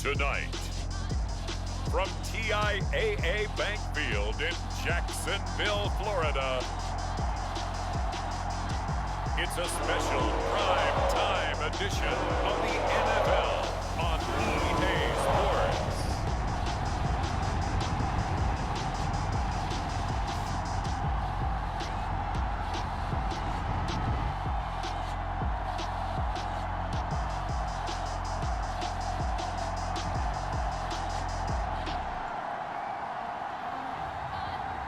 Tonight, from TIAA Bank Field in Jacksonville, Florida, it's a special prime time edition of the NFL on EA Sports.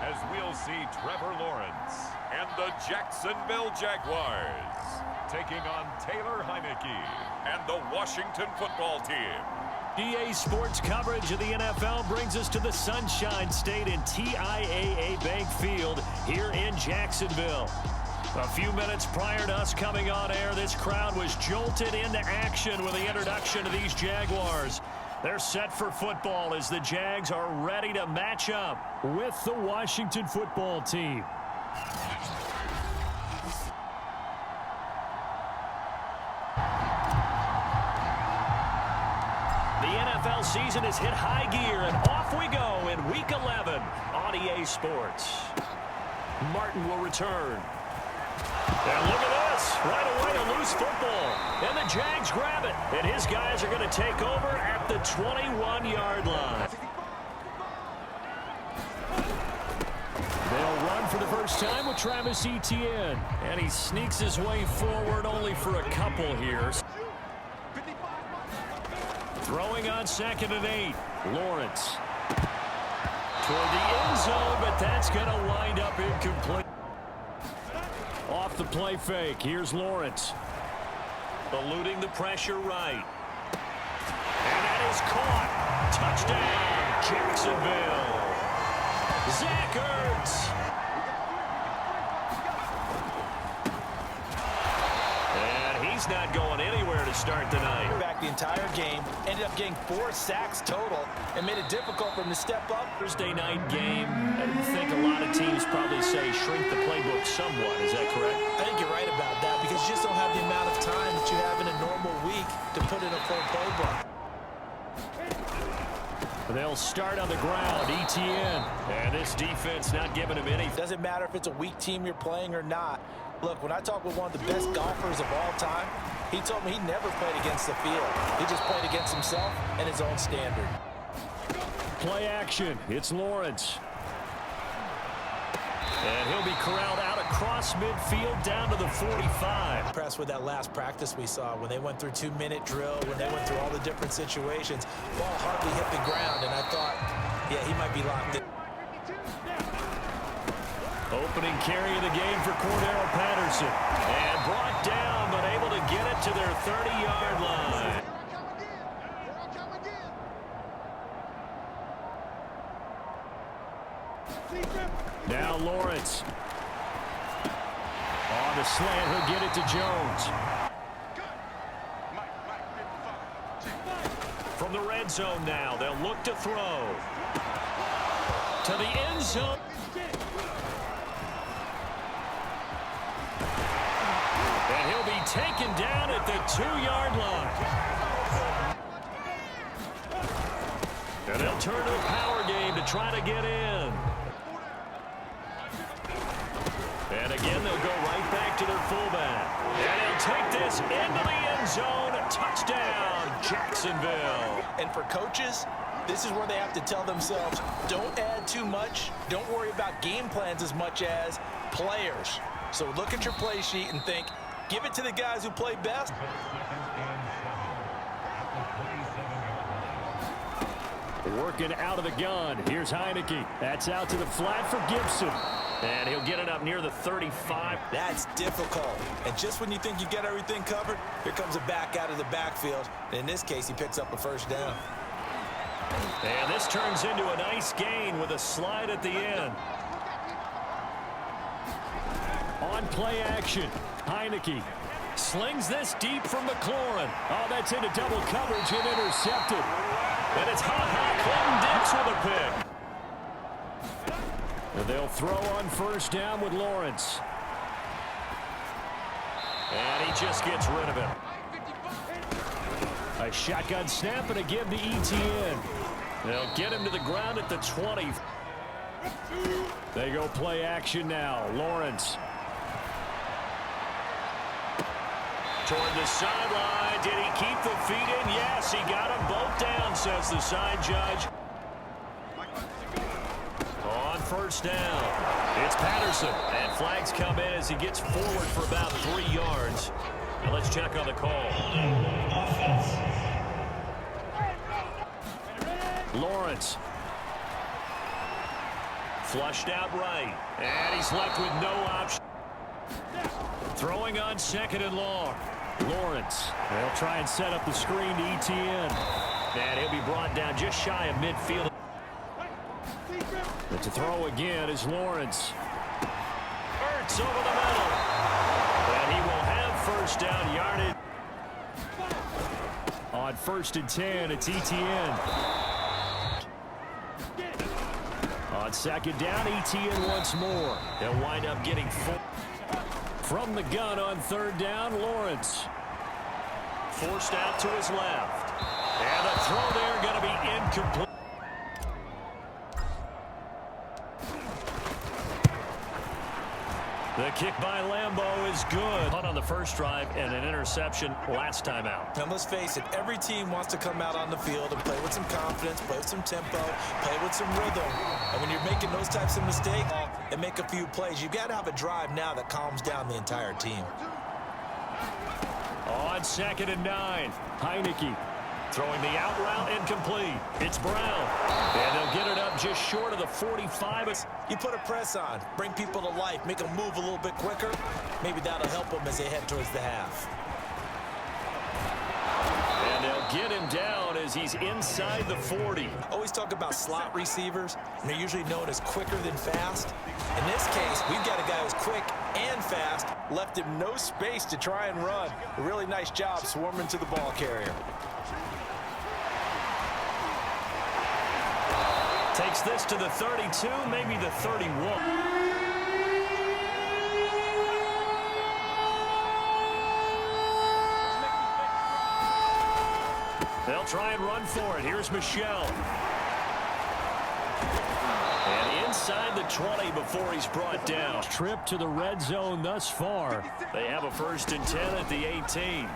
As we'll see Trevor Lawrence and the Jacksonville Jaguars taking on Taylor Heineke and the Washington football team. EA Sports coverage of the NFL brings us to the Sunshine State in TIAA Bank Field here in Jacksonville. A few minutes prior to us coming on air, this crowd was jolted into action with the introduction of these Jaguars. They're set for football as the Jags are ready to match up with the Washington football team. The NFL season has hit high gear, and off we go in Week 11 on EA Sports. Martin will return. And look at this. Right away, a loose football. And the Jags grab it. And his guys are going to take over at the 21-yard line. They'll run for the first time with Travis Etienne. And he sneaks his way forward only for a couple here. Throwing on 2nd and 8. Lawrence. Toward the end zone, but that's going to wind up incomplete. Off the play fake, here's Lawrence. Eluding the pressure right. And that is caught. Touchdown, Jacksonville. Zach Ertz. And he's not going anywhere to start tonight. Back the entire game, ended up getting 4 sacks total, and made it difficult for him to step up. Thursday night game, I think a lot of teams probably say shrink the playbook somewhat. Is that correct? I think you're right about that, because you just don't have the amount of time that you have in a normal week to put in a full playbook. They'll start on the ground, Etienne. And this defense not giving him anything. Doesn't matter if it's a weak team you're playing or not. Look, when I talk with one of the best golfers of all time, he told me he never played against the field. He just played against himself and his own standard. Play action. It's Lawrence. And he'll be corralled out across midfield down to the 45. Impressed with that last practice we saw when they went through 2-minute drill, when they went through all the different situations. Ball hardly hit the ground, and I thought, yeah, he might be locked in. Opening carry of the game for Cordero Patterson. And brought down, but able to get it to their 30-yard line. Now Lawrence. On the slant, he'll get it to Jones. From the red zone now, they'll look to throw. To the end zone. And he'll be taken down at the 2-yard line. And they'll turn to a power game to try to get in. And again, they'll go right back to their fullback. And he'll take this into the end zone. A touchdown, Jacksonville. And for coaches, this is where they have to tell themselves, don't add too much. Don't worry about game plans as much as players. So look at your play sheet and think, give it to the guys who play best. Working out of the gun. Here's Heineke. That's out to the flat for Gibson. And he'll get it up near the 35. That's difficult. And just when you think you get everything covered, here comes a back out of the backfield. And in this case, he picks up a first down. And this turns into a nice gain with a slide at the end. On play action, Heineke slings this deep from McLaurin. Oh, that's into double coverage and intercepted. And it's Ha-Ha Clinton Dix with a pick. And they'll throw on first down with Lawrence. And he just gets rid of it. A shotgun snap and a give to ETN. They'll get him to the ground at the 20. They go play action now. Lawrence. Toward the sideline. Did he keep the feet in? Yes, he got them both down, says the side judge. On first down, it's Patterson. And flags come in as he gets forward for about 3 yards. Now let's check on the call. Lawrence. Flushed out right. And he's left with no option. Throwing on 2nd and long. Lawrence. They'll try and set up the screen to ETN. And he'll be brought down just shy of midfield. But to throw again is Lawrence. Ertz over the middle. And he will have first down yardage. On 1st and 10, it's ETN. On 2nd down, ETN once more. They'll wind up getting 4. From the gun on 3rd down, Lawrence. Forced out to his left. And the throw there going to be incomplete. The kick by Lambeau is good. Punt on the first drive and an interception last time out. Now let's face it, every team wants to come out on the field and play with some confidence, play with some tempo, play with some rhythm. And when you're making those types of mistakes and make a few plays, you've got to have a drive now that calms down the entire team. On 2nd and 9, Heineke throwing the out route incomplete. It's Brown. And they'll get it up just short of the 45. You put a press on, bring people to life, make them move a little bit quicker. Maybe that'll help them as they head towards the half. And they'll get him down as he's inside the 40. Always talk about slot receivers, and they're usually known as quicker than fast. In this case, we've got a guy who's quick and fast, left him no space to try and run. A really nice job swarming to the ball carrier. Takes this to the 32, maybe the 31. They'll try and run for it. Here's Michel. And inside the 20 before he's brought down. Trip to the red zone thus far. They have a 1st and 10 at the 18.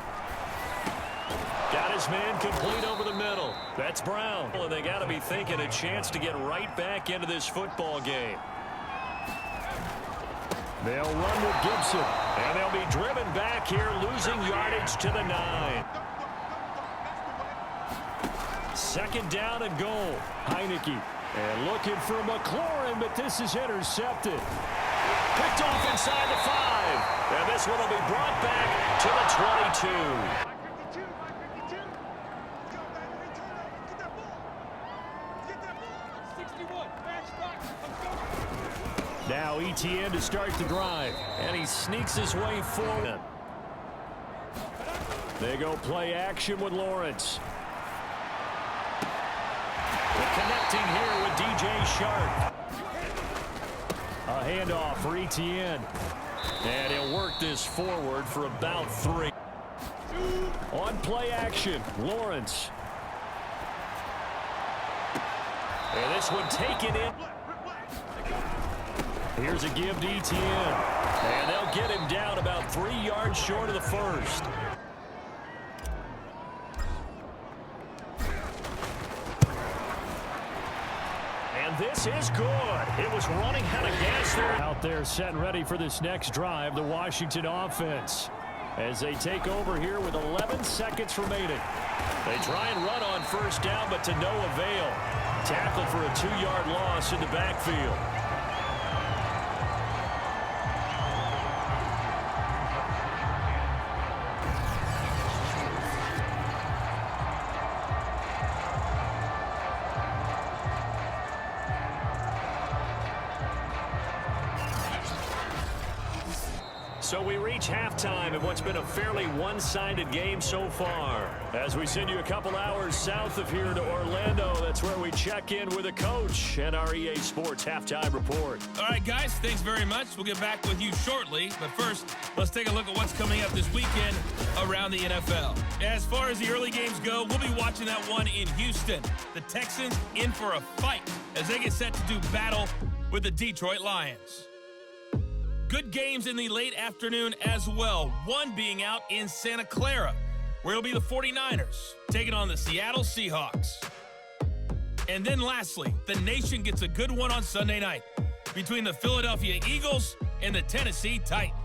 Got his man complete over the middle. That's Brown. And they got to be thinking a chance to get right back into this football game. They'll run with Gibson. And they'll be driven back here, losing yardage to the 9. 2nd down and goal. Heineke. And looking for McLaurin, but this is intercepted. Picked off inside the 5. And this one will be brought back to the 22. Now ETN to start the drive, and he sneaks his way forward. They go play action with Lawrence. The connecting here with DJ Shark. A handoff for ETN. And he'll work this forward for about 3. On play action, Lawrence. And this one taken in. Here's a give to ETN. And they'll get him down about 3 yards short of the 1st. And this is good. It was running out of gas there. Out there set and ready for this next drive, the Washington offense. As they take over here with 11 seconds remaining. They try and run on 1st down, but to no avail. Tackled for a 2-yard loss in the backfield. So So we reach halftime in what's been a fairly one-sided game so far. As we send you a couple hours south of here to Orlando, that's where we check in with a coach and our EA Sports halftime report. All right, guys, thanks very much. We'll get back with you shortly. But first, let's take a look at what's coming up this weekend around the NFL. As far as the early games go, we'll be watching that one in Houston. The Texans in for a fight as they get set to do battle with the Detroit Lions. Good games in the late afternoon as well, one being out in Santa Clara, where it'll be the 49ers taking on the Seattle Seahawks. And then lastly, the nation gets a good one on Sunday night between the Philadelphia Eagles and the Tennessee Titans.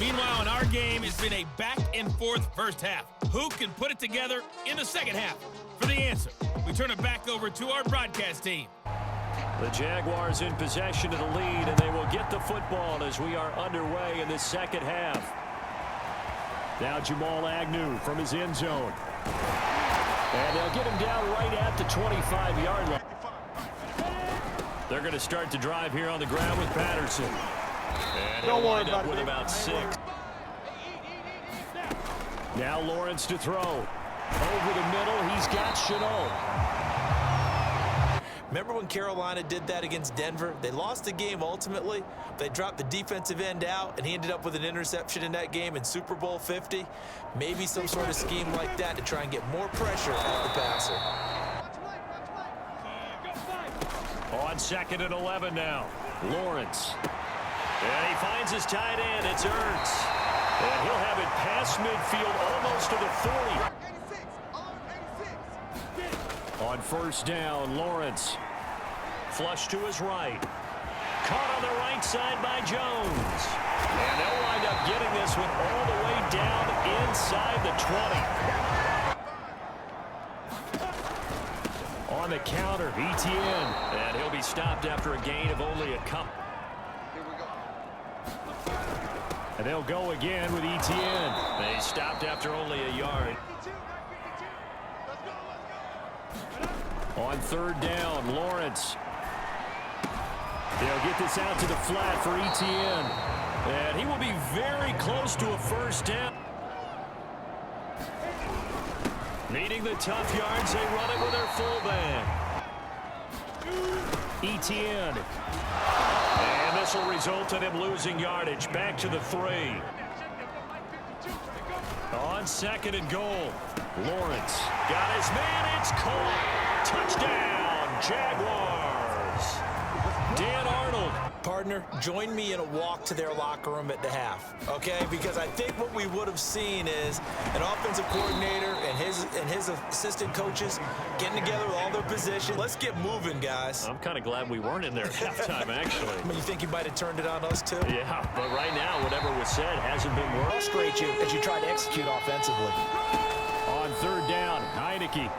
Meanwhile, in our game, it's been a back-and-forth first half. Who can put it together in the second half? For the answer, we turn it back over to our broadcast team. The Jaguars in possession of the lead, and they will get the football as we are underway in this second half. Now Jamal Agnew from his end zone. And they'll get him down right at the 25-yard line. They're going to start to drive here on the ground with Patterson. And he'll wind up with about 6. Now Lawrence to throw. Over the middle, he's got Chenault. Remember when Carolina did that against Denver? They lost the game ultimately. They dropped the defensive end out, and he ended up with an interception in that game in Super Bowl 50. Maybe some sort of scheme like that to try and get more pressure at the passer. On 2nd and 11 now. Lawrence. And he finds his tight end. It's Ertz. And he'll have it past midfield almost to the 40. On first down, Lawrence. Flush to his right. Caught on the right side by Jones. And they'll wind up getting this one all the way down inside the 20. On the counter, Etienne. And he'll be stopped after a gain of only a couple. And they'll go again with Etienne. They stopped after only a yard. On third down, Lawrence. They'll get this out to the flat for Etienne. And he will be very close to a first down. Needing the tough yards, they run it with their fullback. Etienne. And this will result in him losing yardage. Back to the 3. On 2nd and goal. Lawrence got his man. It's caught. Touchdown, Jaguars. Dan Arnold. Partner, join me in a walk to their locker room at the half, okay? Because I think what we would have seen is an offensive coordinator and his assistant coaches getting together with all their positions. Let's get moving, guys. I'm kind of glad we weren't in there at halftime, actually. I mean, you think you might have turned it on us, too? Yeah, but right now, whatever was said hasn't been worked. Frustrate you as you try to execute offensively. On third down, Heineke.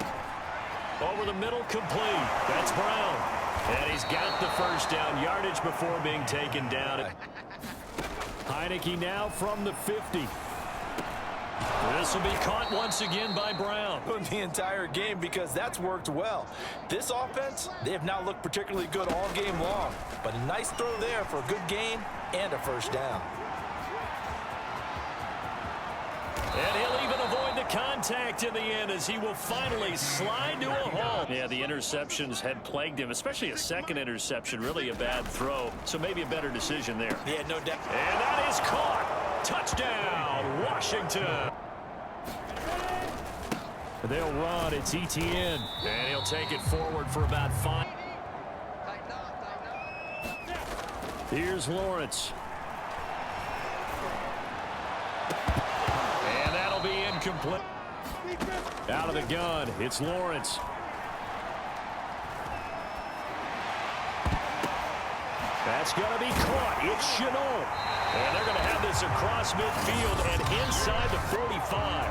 Over the middle, complete. That's Brown. And he's got the first down yardage before being taken down. Heineke now from the 50. This will be caught once again by Brown. The entire game because that's worked well. This offense, they have not looked particularly good all game long. But a nice throw there for a good gain and a first down. And he'll even avoid the contact in the end as he will finally slide to a halt. Yeah, the interceptions had plagued him, especially a second interception, really a bad throw. So maybe a better decision there. Yeah, no doubt. And that is caught. Touchdown, Washington. They'll run. It's Etienne. And he'll take it forward for about 5. Here's Lawrence. Complete. Out of the gun, it's Lawrence. That's going to be caught. It's Chenault. And they're going to have this across midfield and inside the 45.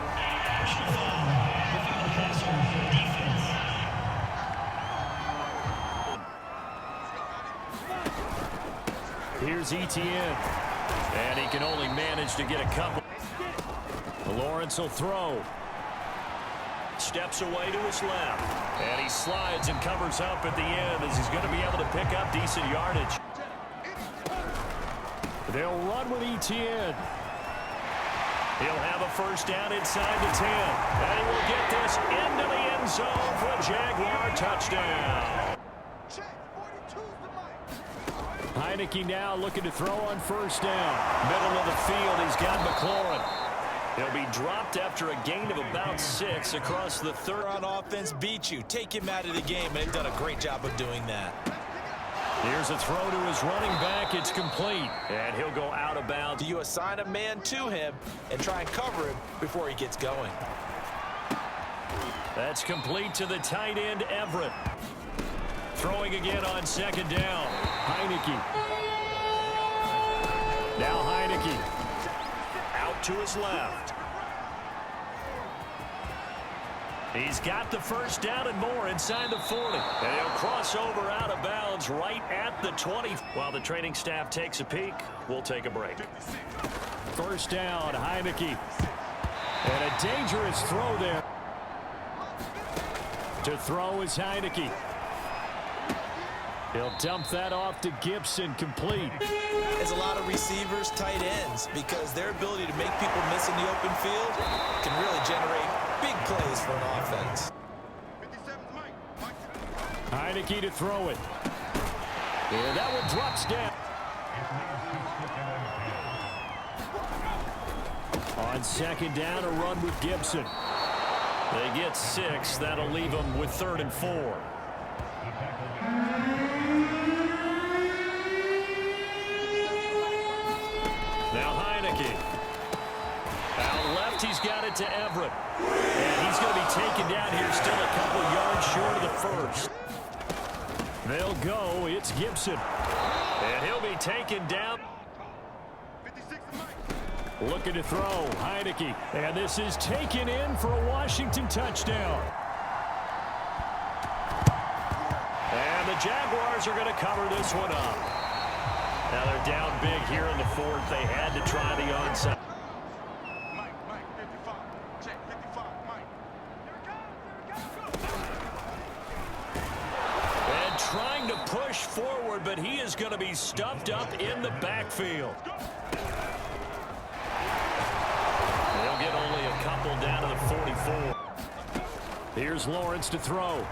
Here's Etienne. And he can only manage to get a couple. Lawrence will throw. Steps away to his left. And he slides and covers up at the end as he's going to be able to pick up decent yardage. They'll run with Etienne. He'll have a first down inside the 10. And he will get this into the end zone for a Jaguar touchdown. Heineke now looking to throw on first down. Middle of the field, he's got McLaurin. He'll be dropped after a gain of about 6 across the third. On offense beat you. Take him out of the game, and they've done a great job of doing that. Here's a throw to his running back. It's complete. And he'll go out of bounds. You assign a man to him and try and cover him before he gets going. That's complete to the tight end, Everett. Throwing again on second down. Heineke. Now Heineke. Out to his left. He's got the first down and more inside the 40. And he'll cross over out of bounds right at the 20. While the training staff takes a peek, we'll take a break. First down, Heineke. And a dangerous throw there. To throw is Heineke. He'll dump that off to Gibson, complete. There's a lot of receivers, tight ends, because their ability to make people miss in the open field can really generate big plays for an offense. Heineke to throw it. Yeah, that one drops down. On second down, a run with Gibson. They get 6. That'll leave them with 3rd and 4. Now Heineke. Out left, he's got it to Everett. And he's going to be taken down here, still a couple yards short of the first. They'll go. It's Gibson. And he'll be taken down. Looking to throw. Heineke. And this is taken in for a Washington touchdown. And the Jaguars are going to cover this one up. Now they're down big here in the 4th. They had to try the onside. And trying to push forward, but he is going to be stuffed up in the backfield. They'll get only a couple down to the 44. Here's Lawrence to throw.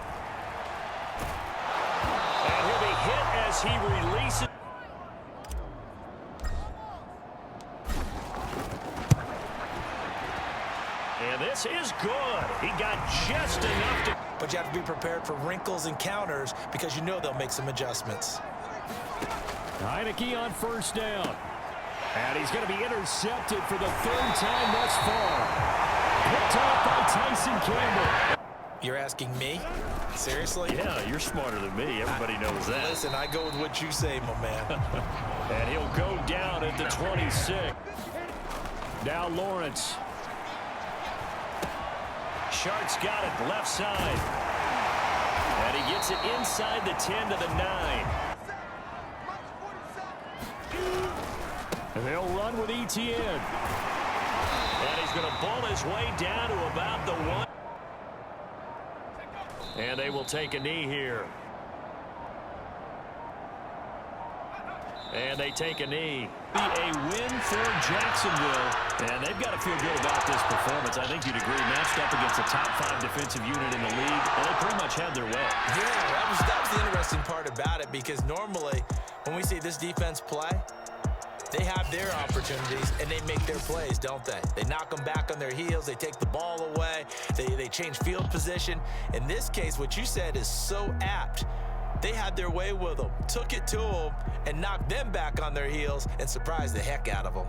And he'll be hit as he releases. And this is good. He got just enough to... But you have to be prepared for wrinkles and counters because you know they'll make some adjustments. Heineke on first down. And he's going to be intercepted for the 3rd time thus far. Picked off by Tyson Campbell. You're asking me? Seriously? Yeah, you're smarter than me. Everybody knows that. Listen, I go with what you say, my man. And he'll go down at the 26. Now Lawrence. Shart's got it left side. And he gets it inside the 10 to the 9. And they'll run with Etienne. And he's going to ball his way down to about the 1. And they will take a knee here. And they take a knee. Be a win for Jacksonville. And they've got to feel good about this performance. I think you'd agree. Matched up against a top 5 defensive unit in the league. And they pretty much had their way. Yeah, that was the interesting part about it, because normally when we see this defense play, they have their opportunities and they make their plays, don't they? They knock them back on their heels. They take the ball away. They change field position. In this case, what you said is so apt. They had their way with them, took it to them, and knocked them back on their heels and surprised the heck out of them.